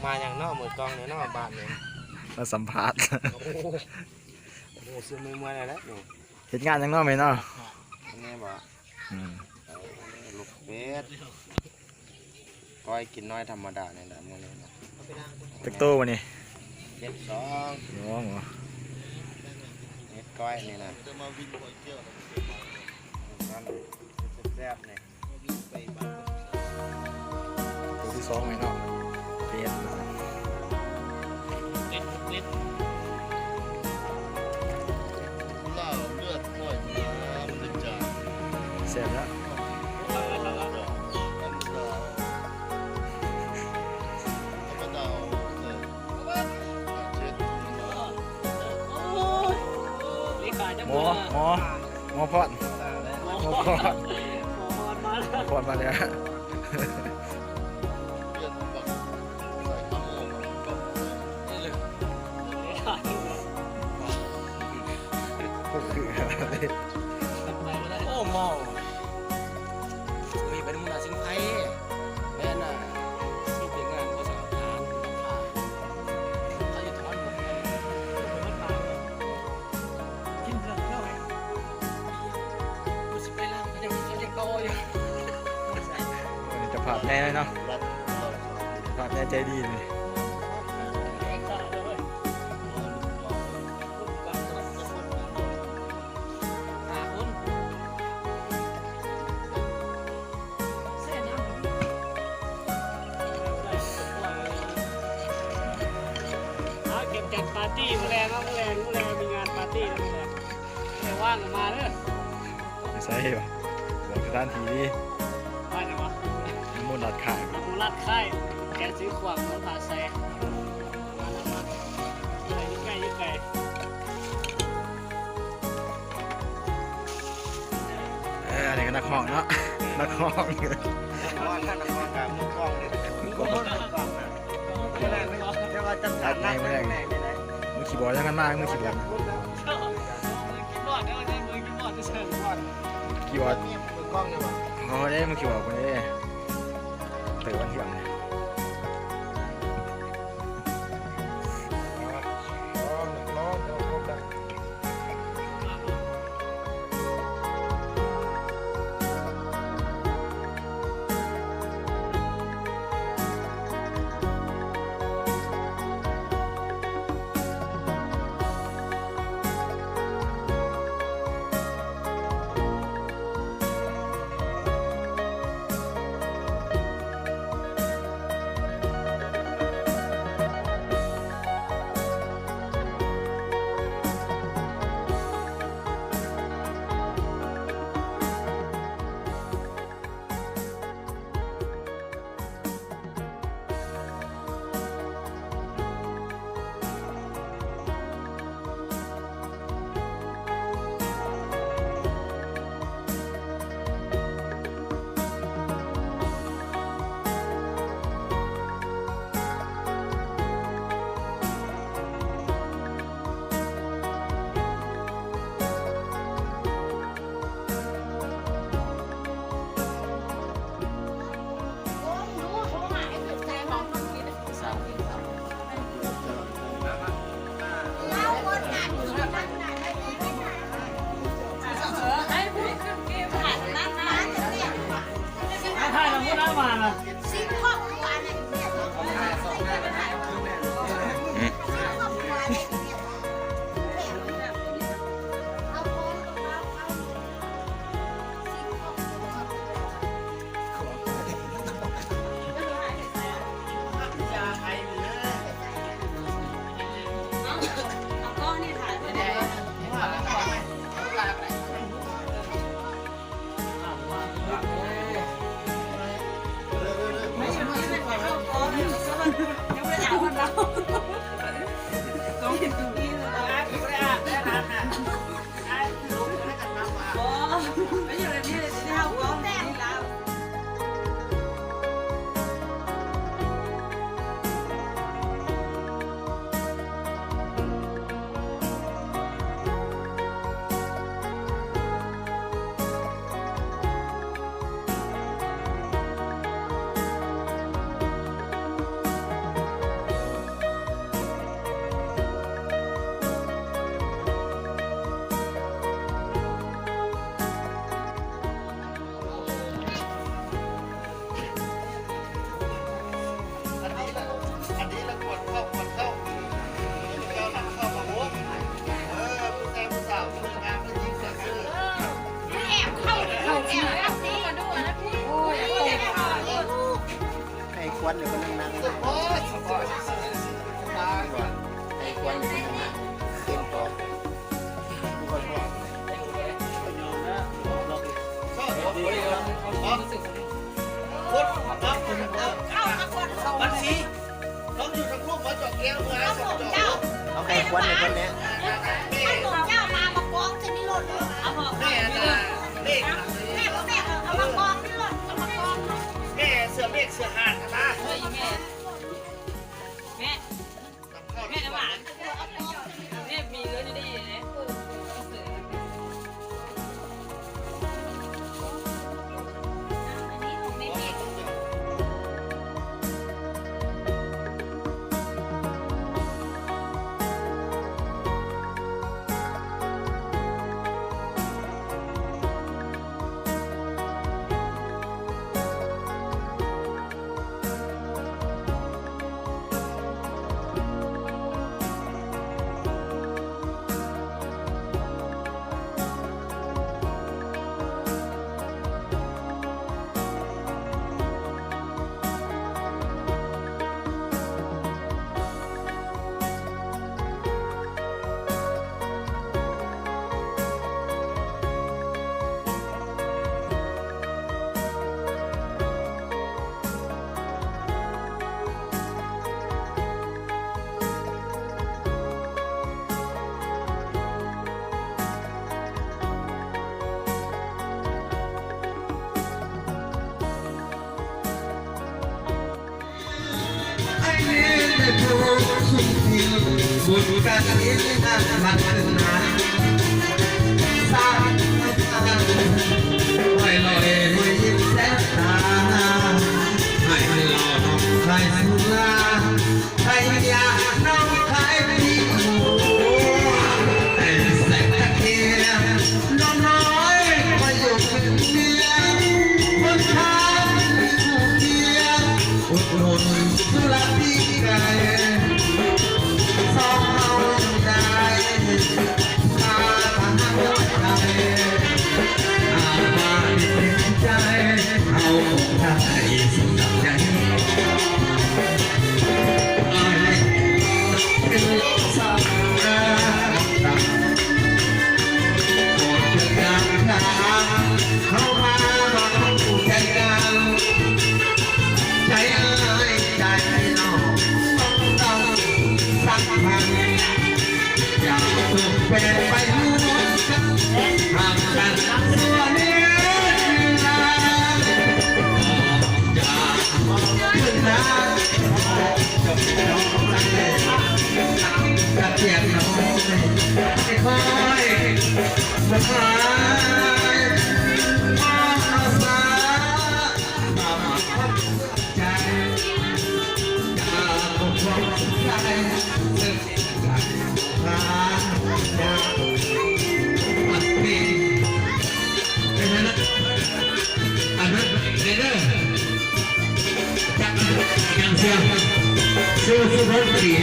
มาอย่างนอกมือกองเนี่ยนอกบ้านเนี่ยมาสัมภาษณ์โอ้โหซื้อมือมาแล้วนี่เห็นงานยังนอกไหมเนาะแม่บอกลูกเป็ดก้อยกินน้อยธรรมดาเนี่ยนะมื้อนี้นะตึกโตวันนี้72น้องเหรอเฮ็ดก้อยนี่นะมันแซ่บๆนี่ตัวที่2ไหมเนาะเป็ดเสร็จแล้วหมอพอดมาแล้วโอ้เมามีเป็นมุนาสิงไทยแม่น่ะที่เป็นงานก็สถานเขาจะถอนผมกินเถอะเท่าไหร่กูสิไปแล้วเขาจะโตอยู่จะผ่านแน่เลยเนาะผ่านแน่ใจดีเลยจัดปาร์ตี้แรงครับแรงมีงานปาร์ตี้นะแรงแต่ว่างมาเด้อไม่ใช่ป่ะบอกสถานที่ดีว่าไงวะมูลรัดข่ายมูลรัดค่ายแกซื้อขวางรถผ่าแซ่ยิ่งไกลอันนี้ก็นักห้องเนาะนักห้องนักห้องกับมือกองเนี่ยมือกองนะเรียกว่าจัดการนั่งแรงมือขี่บอลยังกันมากมือขี่บอลขี่บอลมือกล้องเนี่ยวะอ๋อได้มือขี่บอลคนนี้เตะวันเที่ยง ควันอยู่คนนั่งนั่งไอ้ควันอยู่คนนั่งเต็มตัวค่อยๆมันสีเขาอยู่ทั้งลูกมาจอกแก้วมาสองจอก เอาไอ้ควันในคนนี้ ถ้าหลวงเจ้ามามากองจะนี่หล่นเลยเอาพอ แม่เลข แม่เอามากองนี่หล่นเอามากอง แม่เสือเมฆเสือหานนะ เฮ้ยแม่แม่แม่น้ำหวานแม่มีเรื่องดีๆนะอันนี้ของแม่เมฆ บุญกันนี้นั่นมันนานสร้างลอยลอยไม่ยิ้มแสบตาให้หล่อน้องใครสุราใครอยากน้องใครพี่แต่แสบตะเกียบน้องน้อยมาอยู่เป็นเมียคนทางผู้เกียรอุดหนุนสุราพี่ไก่สองเราได้ตาทางใจอาบาเป็นใจเอาได้สุดใจไอ้เป็นสาวนาตังกดเกิดการทางเข้ามาบังใจกันใจเอ้ยใจน้องต้องสักพันอยากถูกเป็นไปรู้กันห่างกันส่วนนี้คือลาอยากมองขึ้นนะจบน้องรักเด็กกระเทียมน้องไม่ค่อยสบายมองเอาสามาพักใจอยากปกป้องใจซึ่งกันทางอยากอัดปีเป็นนั้นอันนั้นเด้อจากยังเสียงสู้สุดที่